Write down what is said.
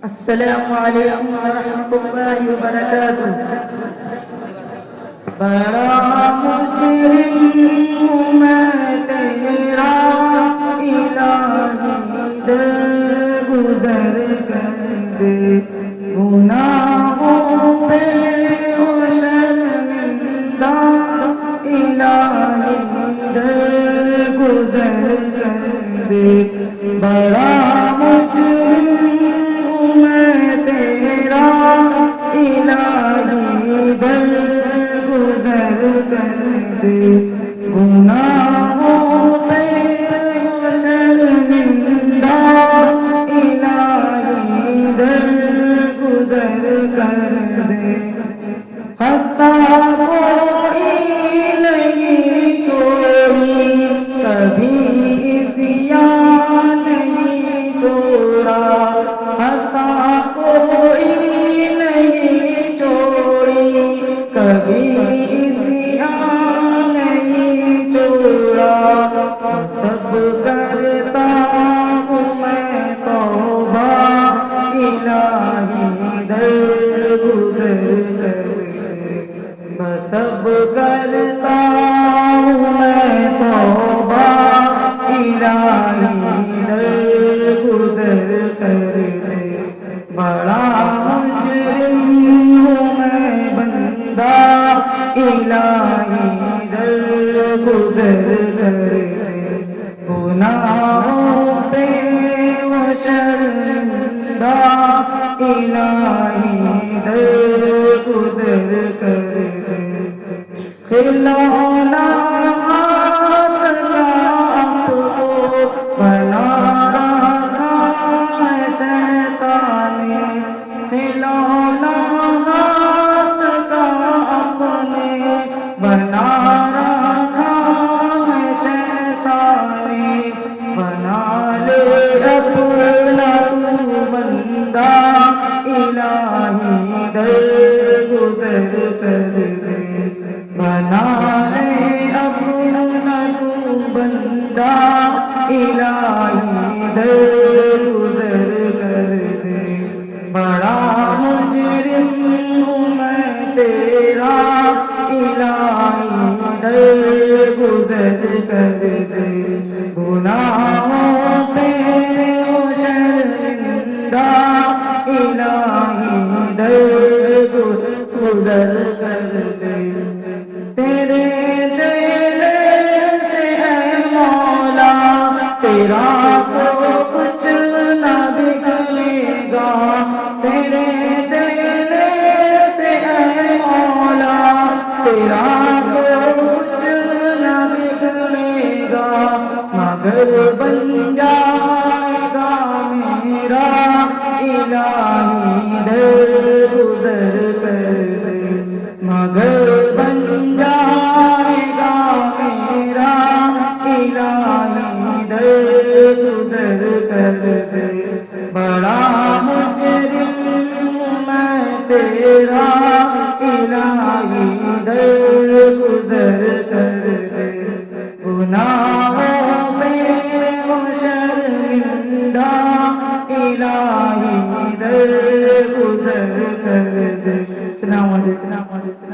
السلام علیکم ورحمۃ اللہ وبرکاتہ۔ بڑا مجرم ہوں میں تیرا الہی، درگزر کر دے گناہوں پہ او شرمندہ الہی، درگزر کر دے۔ بڑا مجرم ہوں میں تیرا الہی، درگزر کر دے گناہوں پہ او شرمندہ الہی، درگزر کر دے۔ خطا کوئی نہیں چھوڑی، کبھی عصیان نہیں چھوڑا، خطا کوئی نہیں چھوڑی، کبھی عصیان نہیں چھوڑا۔ سب کرتا ہوں میں توبہ الہی، درگزر کر دے۔ میں سب کرتا ہوں میں توبہ الہی، درگزر کر دے۔ بڑا مجرم ہوں میں بندہ الہی، درگزر کر دے گناہوں پہ وہ شرمندہ الہی، درگزر کر دے۔ کھلونا ہاتھ کا آپ کو بنا رکھا ہے شیطان نے، کھلونا ہاتھ کا اپنے بنا رکھا ہے شیطان نے۔ بنا لے اپنا تو بندہ الہی، درگزر کر دے۔ بنا لے اپنا تو بندہ الہی، درگزر کر دے۔ بڑا مجرم ہوں میں تیرا الہی، درگزر کر دے گناہوں پہ او شرمندہ الہی، درگزر کر دے۔ تیرے دل سے اے مولا تیرا تو کچھ نہ بگڑے گا، تیرے دل سے اے مولا تیرا تو کچھ نہ بگڑے گا، مگر بن جائے گا میرا الہی، درگزر کر دے۔ مگر بن جائے گا میرا الہی،